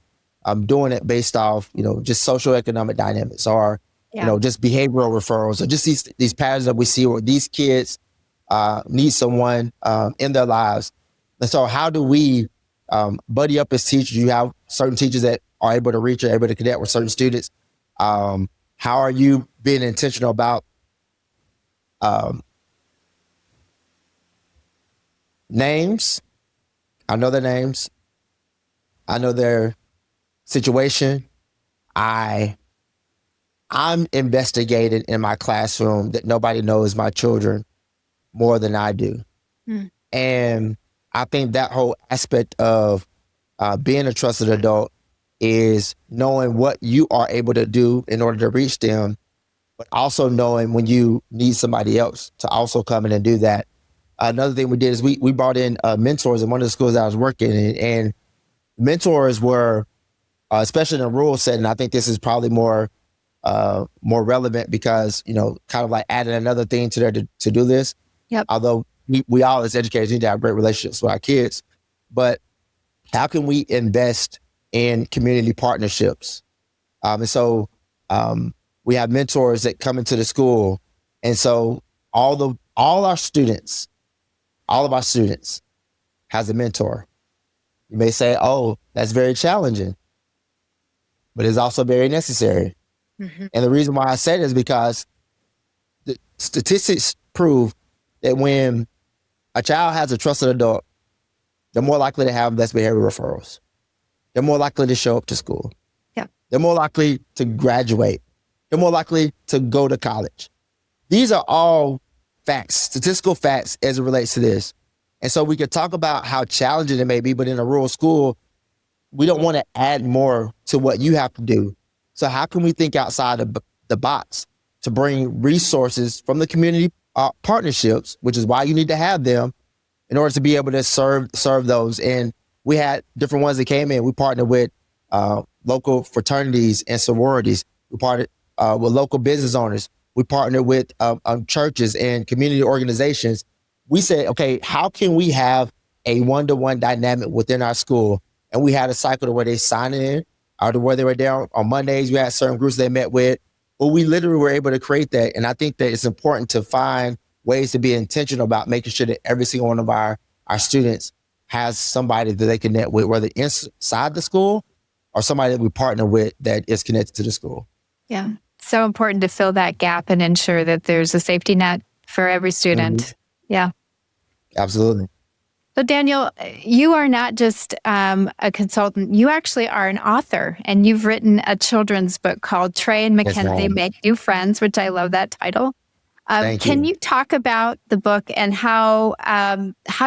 doing it based off, just socioeconomic dynamics or, just behavioral referrals or just these patterns that we see where these kids need someone in their lives. And so how do we buddy up as teachers? You have certain teachers that are able to reach or able to connect with certain students. How are you being intentional about names? I know their names. I know their situation. I'm investigating in my classroom that nobody knows my children more than I do. And I think that whole aspect of being a trusted adult is knowing what you are able to do in order to reach them, but also knowing when you need somebody else to also come in and do that. Another thing we did is we brought in mentors in one of the schools that I was working in, and mentors were, especially in a rural setting, I think this is probably more relevant because, kind of like adding another thing to their to-do list. Yep. Although we all as educators need to have great relationships with our kids, but how can we invest in community partnerships? And so we have mentors that come into the school. And so all of our students has a mentor. You may say, oh, that's very challenging, but it's also very necessary. And the reason why I say it is because the statistics prove that when a child has a trusted adult, they're more likely to have less behavior referrals. They're more likely to show up to school. Yeah. They're more likely to graduate. They're more likely to go to college. These are all facts, statistical facts as it relates to this. And so we could talk about how challenging it may be, but in a rural school, we don't want to add more to what you have to do. So how can we think outside of the box to bring resources from the community partnerships, which is why you need to have them in order to be able to serve those. And we had different ones that came in. We partnered with local fraternities and sororities. We partnered with local business owners. We partnered with churches and community organizations. We said, okay, how can we have a one-to-one dynamic within our school? And we had a cycle to where they signed in, or to where they were there on Mondays. We had certain groups they met with, but we literally were able to create that. And I think that it's important to find ways to be intentional about making sure that every single one of our students has somebody that they connect with, whether inside the school or somebody that we partner with that is connected to the school. Yeah. So important to fill that gap and ensure that there's a safety net for every student. Yeah. Absolutely. So Daniel, you are not just a consultant. You actually are an author, and you've written a children's book called Trey and Mackenzie Make New Friends, which I love that title. Can you talk about the book and how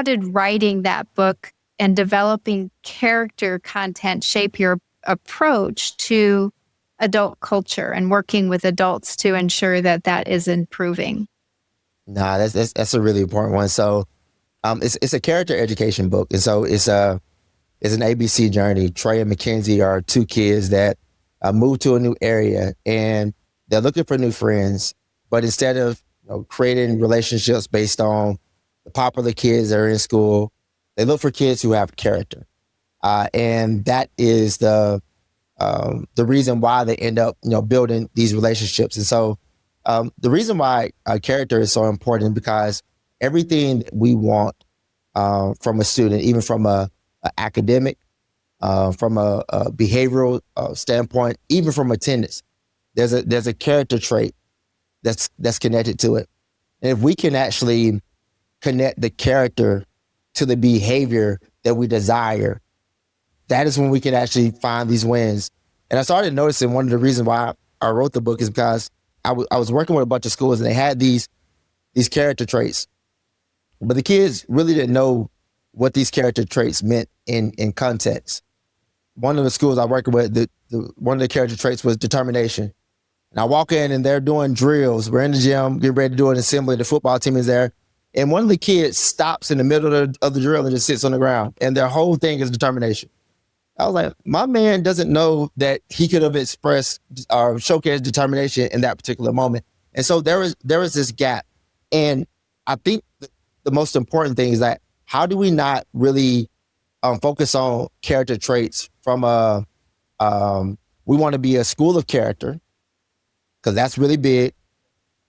did writing that book and developing character content shape your approach to adult culture and working with adults to ensure that that is improving? Nah, that's a really important one. So it's a character education book. And so it's an ABC journey. Trey and Mackenzie are two kids that moved to a new area and they're looking for new friends. But instead of creating relationships based on the popular kids that are in school, they look for kids who have character. And that is the reason why they end up, building these relationships. And so the reason why character is so important because everything that we want from a student, even from a academic, from a behavioral standpoint, even from attendance, there's a character trait that's connected to it. And if we can actually connect the character to the behavior that we desire, that is when we can actually find these wins. And I started noticing one of the reasons why I wrote the book is because I was working with a bunch of schools and they had these character traits, but the kids really didn't know what these character traits meant in context. One of the schools I worked with, one of the character traits was determination. And I walk in and they're doing drills. We're in the gym, getting ready to do an assembly. The football team is there. And one of the kids stops in the middle of the drill and just sits on the ground. And their whole thing is determination. I was like, my man doesn't know that he could have expressed or showcased determination in that particular moment. And so there was this gap. And I think the most important thing is that how do we not really focus on character traits from we want to be a school of character, because that's really big,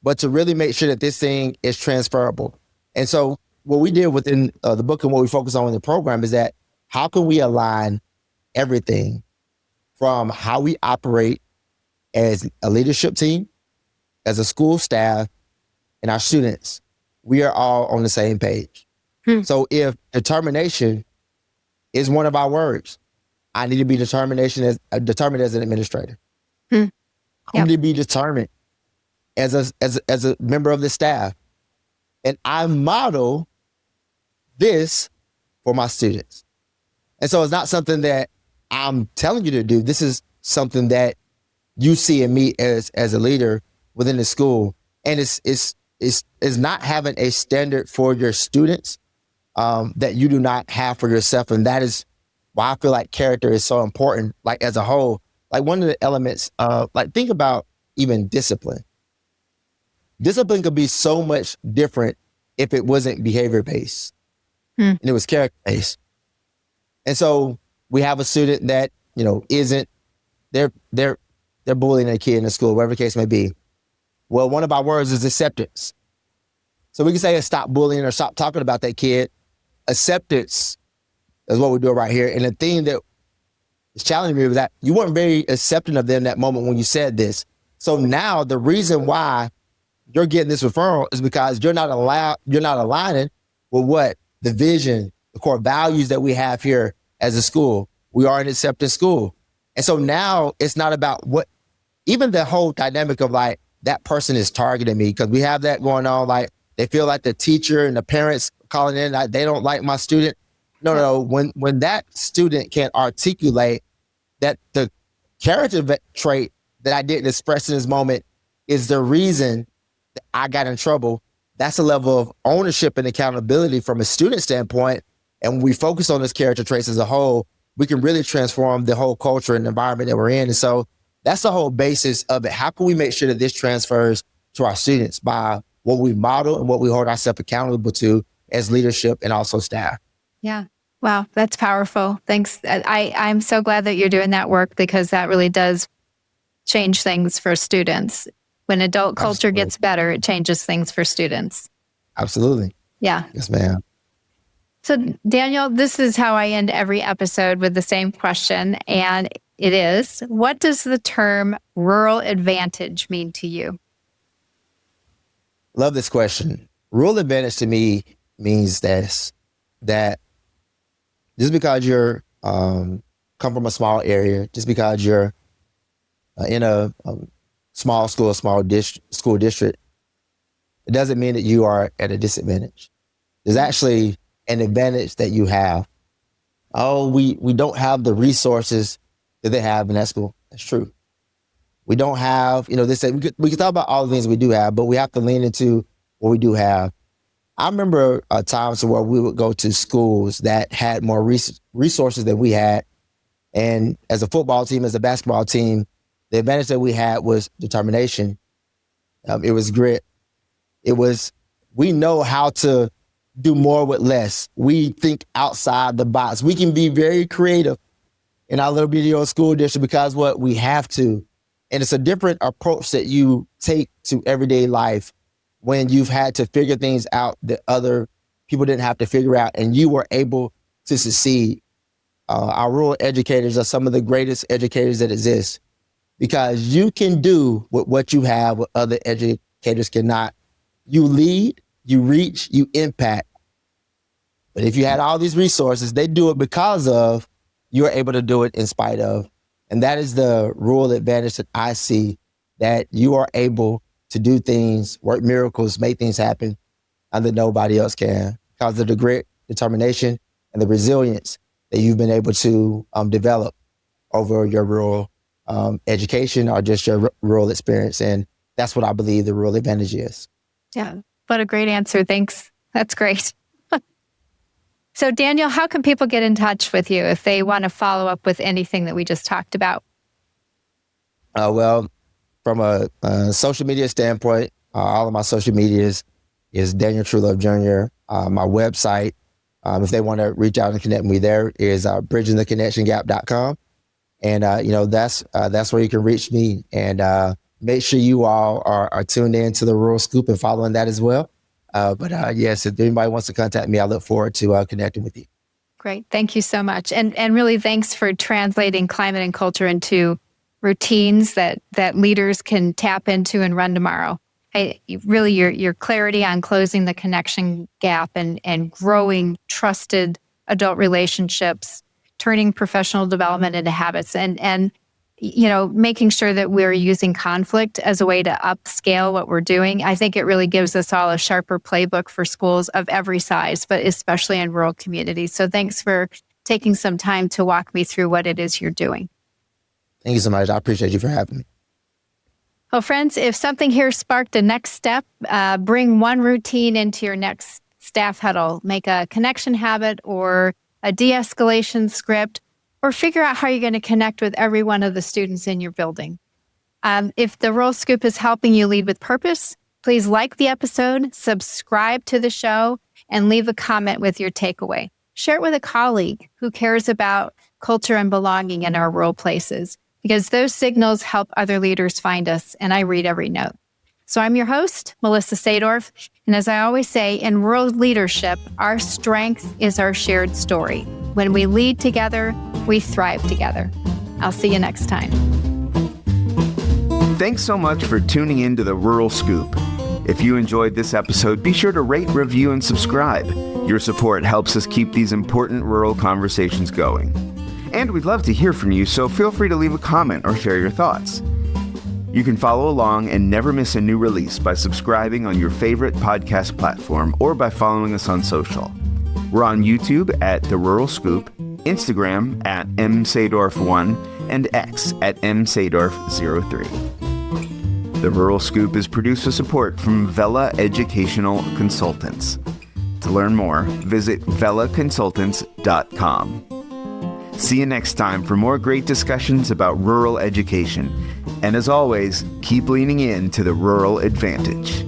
but to really make sure that this thing is transferable. And so what we did within the book and what we focus on in the program is that how can we align everything from how we operate as a leadership team, as a school staff, and our students, we are all on the same page. So if determination is one of our words, I need to be determined as an administrator. I need to be determined as a member of the staff. And I model this for my students. And so it's not something that I'm telling you to do. This is something that you see in me as a leader within the school. And it's not having a standard for your students that you do not have for yourself. And that is why I feel like character is so important, like as a whole. Like one of the elements like think about even discipline. Discipline could be so much different if it wasn't behavior-based and it was character-based. And so we have a student that, isn't, they're bullying a kid in the school, whatever the case may be. Well, one of our words is acceptance. So we can say stop bullying or stop talking about that kid. Acceptance is what we do right here. And the thing that is challenging me was that you weren't very accepting of them in that moment when you said this. So now the reason why you're getting this referral is because you're not aligning with what the vision, the core values that we have here as a school. We are an acceptance school. And so now it's not about what, even the whole dynamic of like, that person is targeting me, because we have that going on. Like they feel like the teacher and the parents calling in, like, they don't like my student. No. When that student can articulate that the character trait that I didn't express in this moment is the reason that I got in trouble, that's a level of ownership and accountability from a student standpoint. And when we focus on those character traits as a whole, we can really transform the whole culture and environment that we're in. And so that's the whole basis of it. How can we make sure that this transfers to our students by what we model and what we hold ourselves accountable to as leadership and also staff? Yeah. Wow. That's powerful. Thanks. I'm so glad that you're doing that work, because that really does change things for students. When adult culture gets better, it changes things for students. Absolutely. Yeah. Yes, ma'am. So Daniel, this is how I end every episode, with the same question. And it is, what does the term rural advantage mean to you? Love this question. Rural advantage to me means that just because you're come from a small area, just because you're in a small school, school district, it doesn't mean that you are at a disadvantage. There's actually an advantage that you have. Oh, we don't have the resources that they have in that school. That's true. We don't have, they say we can talk about all the things we do have, but we have to lean into what we do have. I remember times where we would go to schools that had more resources than we had. And as a football team, as a basketball team, the advantage that we had was determination. It was grit. We know how to do more with less. We think outside the box. We can be very creative in our little bitty old school district because what we have to. And it's a different approach that you take to everyday life when you've had to figure things out that other people didn't have to figure out, and you were able to succeed. Our rural educators are some of the greatest educators that exist because you can do what you have, what other educators cannot. You lead, you reach, you impact. But if you had all these resources, they do it because of, you're able to do it in spite of. And that is the rural advantage that I see, that you are able to do things, work miracles, make things happen that nobody else can because of the grit, determination, and the resilience that you've been able to develop over your rural education or just your rural experience. And that's what I believe the rural advantage is. Yeah, what a great answer. Thanks. That's great. So Daniel, how can people get in touch with you if they want to follow up with anything that we just talked about? Well, from a social media standpoint, all of my social medias is Daniel Truelove Jr. My website, if they want to reach out and connect with me, there is bridgingtheconnectiongap.com. And, that's where you can reach me. And make sure you all are tuned in to the Rural Scoop and following that as well. But yes, if anybody wants to contact me, I look forward to connecting with you. Great. Thank you so much. And really thanks for translating climate and culture into routines that leaders can tap into and run tomorrow. Really, your clarity on closing the connection gap and growing trusted adult relationships, turning professional development into habits, and making sure that we're using conflict as a way to upscale what we're doing. I think it really gives us all a sharper playbook for schools of every size, but especially in rural communities. So thanks for taking some time to walk me through what it is you're doing. Thank you so much. I appreciate you for having me. Well, friends, if something here sparked a next step, bring one routine into your next staff huddle. Make a connection habit or a de-escalation script, or figure out how you're going to connect with every one of the students in your building. If the Rural Scoop is helping you lead with purpose, please like the episode, subscribe to the show, and leave a comment with your takeaway. Share it with a colleague who cares about culture and belonging in our rural places, because those signals help other leaders find us, and I read every note. So I'm your host, Melissa Sadorf, and as I always say, in rural leadership, our strength is our shared story. When we lead together, we thrive together. I'll see you next time. Thanks so much for tuning in to the Rural Scoop. If you enjoyed this episode, be sure to rate, review, and subscribe. Your support helps us keep these important rural conversations going. And we'd love to hear from you, so feel free to leave a comment or share your thoughts. You can follow along and never miss a new release by subscribing on your favorite podcast platform or by following us on social. We're on YouTube at The Rural Scoop, Instagram at msadorf1, and X at msadorf03. The Rural Scoop is produced with support from Vela Educational Consultants. To learn more, visit velaconsultants.com. See you next time for more great discussions about rural education. And as always, keep leaning in to the rural advantage.